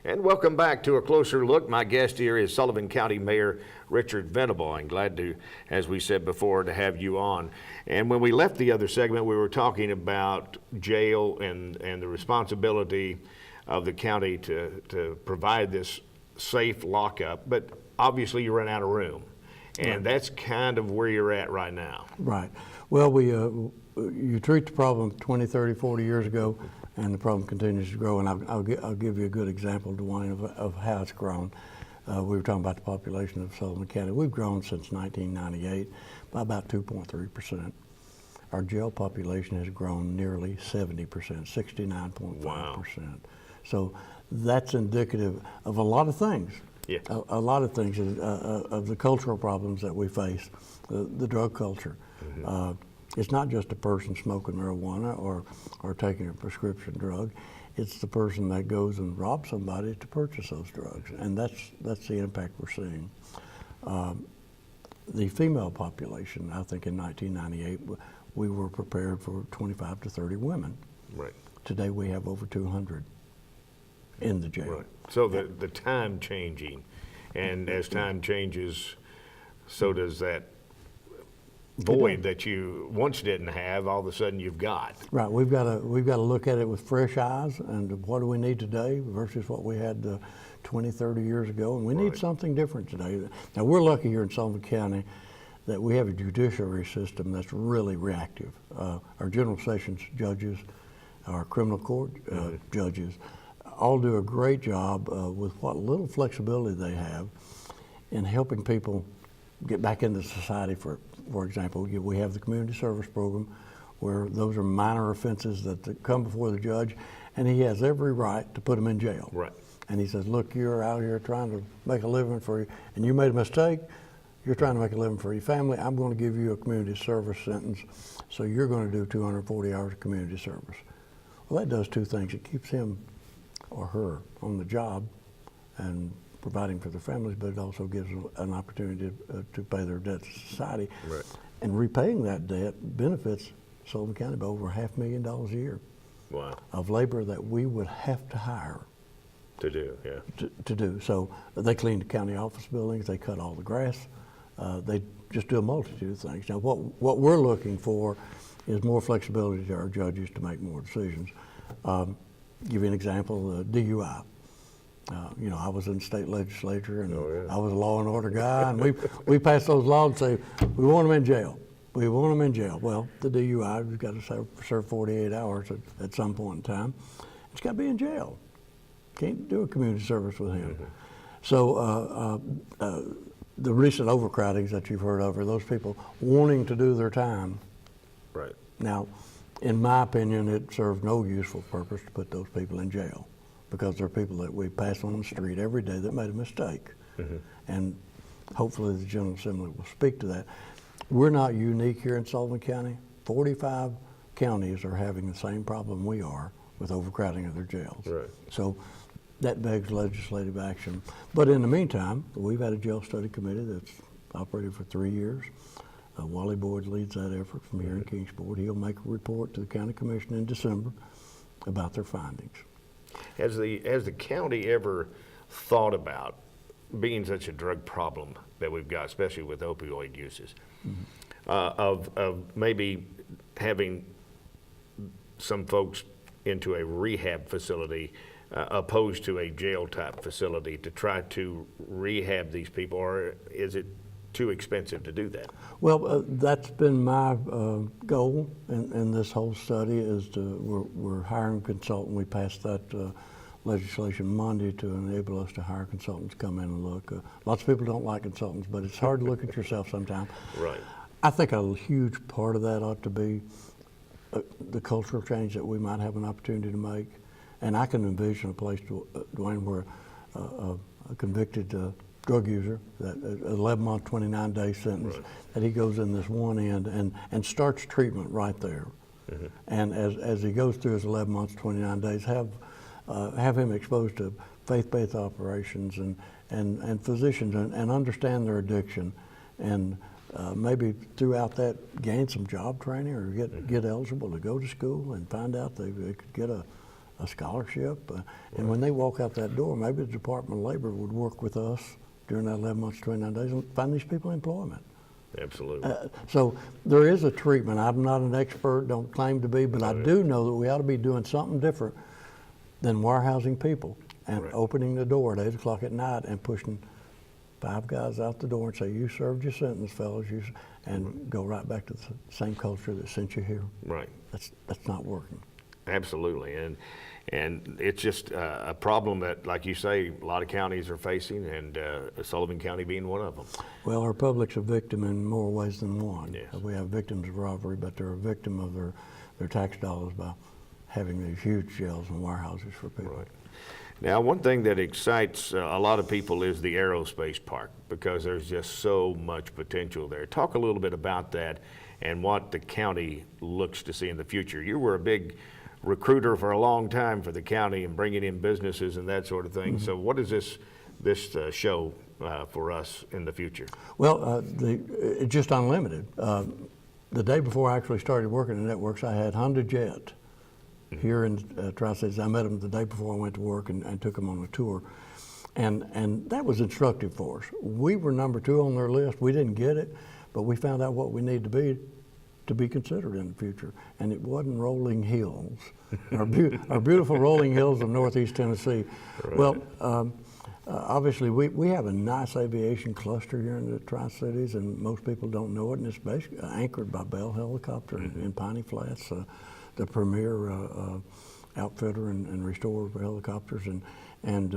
And welcome back to A Closer Look. My guest here is Sullivan County Mayor Richard Venable. I'm glad to, as we said before, to have you on. And when we left the other segment, we were talking about jail and the responsibility of the county to provide this safe lockup. But obviously you run out of room. And that's kind of where you're at right now. Right. Well, you treat the problem 20, 30, 40 years ago, and the problem continues to grow. And I'll give you a good example, Dwayne, of how it's grown. We were talking about the population of Sullivan County. We've grown since 1998 by about 2.3%. Our jail population has grown nearly 70%, 69.5%. Wow. So that's indicative of a lot of things. Yeah. A lot of things of the cultural problems that we face, the drug culture. Mm-hmm. It's not just a person smoking marijuana or taking a prescription drug. It's the person that goes and robs somebody to purchase those drugs, and that's the impact we're seeing. The female population, I think in 1998, we were prepared for 25 to 30 women. Right. Today we have over 200 in the jail. Right. So the time changing, and as time changes, so does that void that you once didn't have, all of a sudden you've got. Right. We've got to look at it with fresh eyes, and what do we need today versus what we had 20, 30 years ago, and we need something different today. Now, we're lucky here in Sullivan County that we have a judiciary system that's really reactive. Our general sessions judges, our criminal court judges, all do a great job with what little flexibility they have in helping people get back into society. For example, we have the community service program where those are minor offenses that come before the judge, and he has every right to put them in jail. Right. And he says, look, you're out here trying to make a living for you, and you made a mistake. You're trying to make a living for your family. I'm going to give you a community service sentence, so you're going to do 240 hours of community service. Well, that does two things. It keeps him or her on the job and providing for their families, but it also gives them an opportunity to pay their debt to society. Right. And repaying that debt benefits Sullivan County by over $500,000 a year. Wow. Of labor that we would have to hire To do, yeah. to do. So they clean the county office buildings, they cut all the grass, they just do a multitude of things. Now what we're looking for is more flexibility to our judges to make more decisions. Give you an example, DUI. I was in the state legislature, and I was a law and order guy, and we passed those laws and say, we want them in jail. We want them in jail. Well, the DUI, we've got to serve 48 hours at some point in time. It's got to be in jail. Can't do a community service with him. Mm-hmm. So the recent overcrowdings that you've heard of are those people wanting to do their time. Right. Now, in my opinion, it serves no useful purpose to put those people in jail, because they're people that we pass on the street every day that made a mistake. Mm-hmm. And hopefully the General Assembly will speak to that. We're not unique here in Sullivan County. 45 counties are having the same problem we are with overcrowding of their jails. Right. So that begs legislative action. But in the meantime, we've had a jail study committee that's operated for 3 years. Wally Boyd leads that effort from here in Kingsport. He'll make a report to the county commission in December about their findings. Has the county ever thought about, being such a drug problem that we've got, especially with opioid uses, of maybe having some folks into a rehab facility opposed to a jail type facility to try to rehab these people, or is it too expensive to do that? Well, that's been my goal in this whole study. We're hiring a consultant. We passed that legislation Monday to enable us to hire consultants to come in and look. Lots of people don't like consultants, but it's hard to look at yourself sometimes. Right. I think a huge part of that ought to be the cultural change that we might have an opportunity to make. And I can envision a place, Dwayne, where a convicted drug user, that 11-month, 29-day sentence, that he goes in this one end and starts treatment right there. Mm-hmm. And as he goes through his 11 months, 29 days, have him exposed to faith-based operations and physicians and understand their addiction, and maybe throughout that gain some job training or get eligible to go to school and find out they could get a a scholarship. And when they walk out that door, maybe the Department of Labor would work with us during that 11 months, 29 days, and find these people employment. Absolutely. So there is a treatment. I'm not an expert, don't claim to be, but I do know that we ought to be doing something different than warehousing people and opening the door at 8 o'clock at night and pushing 5 guys out the door and say, you served your sentence, fellas, and go right back to the same culture that sent you here. Right. That's not working. Absolutely, and it's just a problem that, like you say, a lot of counties are facing, and Sullivan County being one of them. Well, our public's a victim in more ways than one. Yes. We have victims of robbery, but they're a victim of their tax dollars by having these huge jails and warehouses for people. Right. Now, one thing that excites a lot of people is the aerospace park, because there's just so much potential there. Talk a little bit about that and what the county looks to see in the future. You were a big recruiter for a long time for the county and bringing in businesses and that sort of thing. So what is this show for us in the future? Well, it's just unlimited. The day before I actually started working in networks, I had Honda Jet here in Tri-Cities. I met them the day before I went to work and took them on a tour. And that was instructive for us. We were number 2 on their list. We didn't get it, but we found out what we need to be considered in the future. And it wasn't rolling hills, our beautiful rolling hills of Northeast Tennessee. Right. Well, obviously we have a nice aviation cluster here in the Tri-Cities, and most people don't know it, and it's basically anchored by Bell Helicopter in Piney Flats, the premier outfitter and restorer for helicopters, and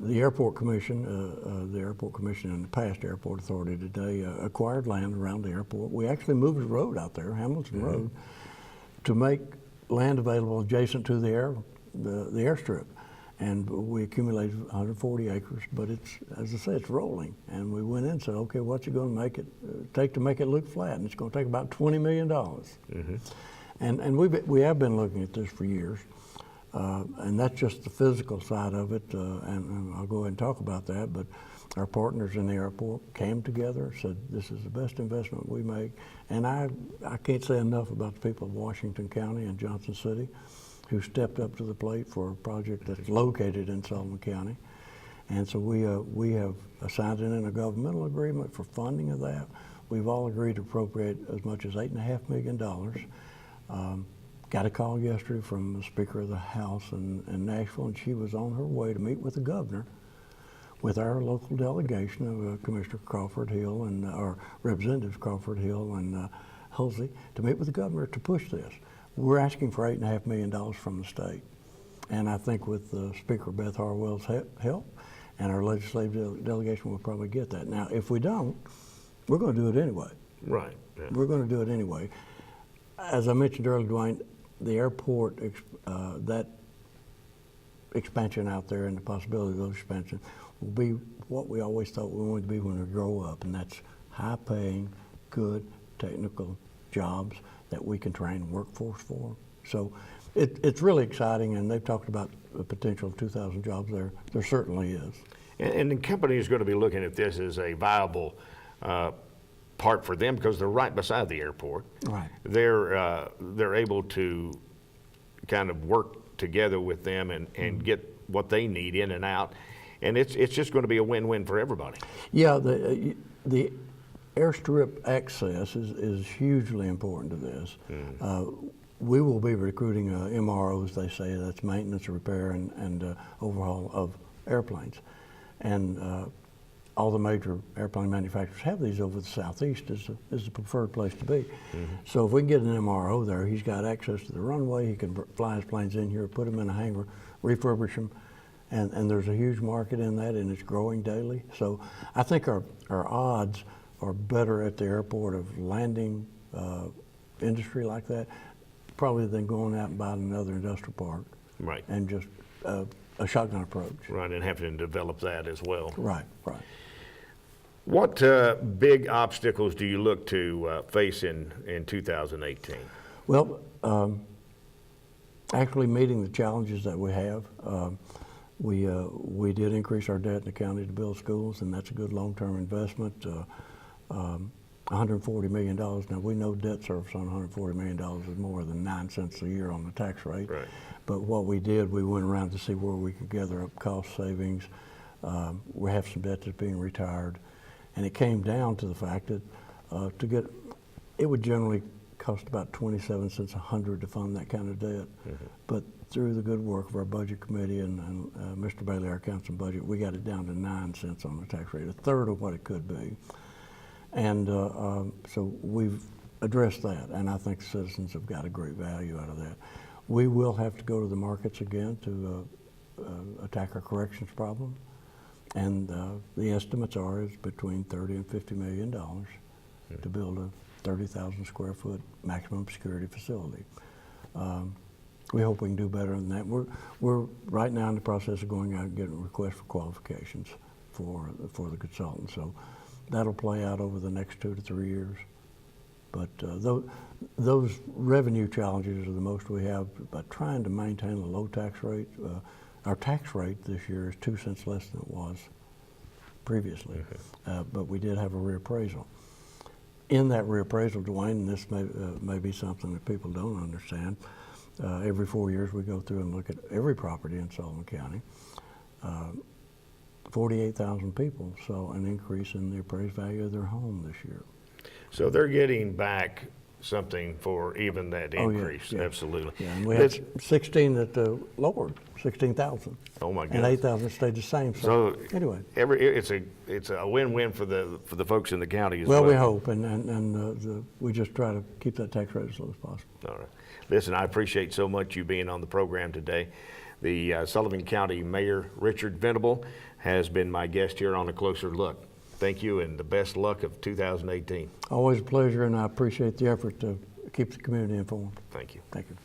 the Airport Commission, and the past Airport Authority today acquired land around the airport. We actually moved the road out there, Hamilton Road, to make land available adjacent to the airstrip. And we accumulated 140 acres, but it's, as I say, it's rolling. And we went in and said, okay, what's it going to take to make it look flat? And it's going to take about $20 million. And we have been looking at this for years. And that's just the physical side of it, and I'll go ahead and talk about that, but our partners in the airport came together, said this is the best investment we make, and I can't say enough about the people of Washington County and Johnson City who stepped up to the plate for a project that's located in Sullivan County. And so we have signed in a governmental agreement for funding of that. We've all agreed to appropriate as much as $8.5 million. Got a call yesterday from the Speaker of the House in Nashville, and she was on her way to meet with the governor with our local delegation of Commissioner Crawford Hill and our Representatives Crawford Hill and Hulsey to meet with the governor to push this. We're asking for $8.5 million from the state. And I think with Speaker Beth Harwell's help and our legislative delegation, we'll probably get that. Now, if we don't, we're going to do it anyway. Right. Yeah. We're going to do it anyway. As I mentioned earlier, Dwayne, the airport, that expansion out there and the possibility of those expansions will be what we always thought we wanted to be when we grow up, and that's high-paying, good technical jobs that we can train a workforce for. So it's really exciting, and they've talked about the potential of 2,000 jobs there. There certainly is. And the company is going to be looking at this as a viable part for them because they're right beside the airport. Right. They're able to kind of work together with them and get what they need in and out, and it's just going to be a win-win for everybody. Yeah, the airstrip access is hugely important to this. We will be recruiting MROs, they say, that's maintenance, repair, and overhaul of airplanes. And all the major airplane manufacturers have these over the Southeast is the preferred place to be. So if we can get an MRO there, he's got access to the runway, he can fly his planes in here, put them in a hangar, refurbish them, and there's a huge market in that, and it's growing daily. So I think our odds are better at the airport of landing industry like that, probably than going out and buying another industrial park. Right. And just a shotgun approach. Right, and having to develop that as well. Right, right. What big obstacles do you look to face in 2018? Well, actually meeting the challenges that we have. We did increase our debt in the county to build schools, and that's a good long-term investment. $140 million. Now, we know debt service on $140 million is more than 9 cents a year on the tax rate. Right. But what we did, we went around to see where we could gather up cost savings. We have some debt that's being retired. And it came down to the fact that it would generally cost about 27 cents a hundred to fund that kind of debt. But through the good work of our budget committee and Mr. Bailey, our council budget, we got it down to 9 cents on the tax rate, a third of what it could be. And so we've addressed that, and I think citizens have got a great value out of that. We will have to go to the markets again to attack our corrections problem, and the estimates are it's between $30 and $50 million to build a 30,000 square foot maximum security facility. We hope we can do better than that. We're right now in the process of going out and getting requests for qualifications for the consultant. So that'll play out over the next 2 to 3 years. But those revenue challenges are the most we have. But trying to maintain a low tax rate, our tax rate this year is 2 cents less than it was previously. But we did have a reappraisal. In that reappraisal, Dwayne, and this may be something that people don't understand, every 4 years we go through and look at every property in Sullivan County. 48,000 people saw an increase in the appraised value of their home this year. So they're getting back something for even that increase. Yeah. Absolutely. Yeah, and we had 16 that lowered, 16,000. Oh my And goodness. 8,000 stayed the same. So anyway, it's a win-win for the folks in the county as well. well, we hope, and we just try to keep that tax rate as low as possible. All right. Listen, I appreciate so much you being on the program today. The Sullivan County Mayor, Richard Venable, has been my guest here on A Closer Look. Thank you, and the best luck of 2018. Always a pleasure, and I appreciate the effort to keep the community informed. Thank you. Thank you.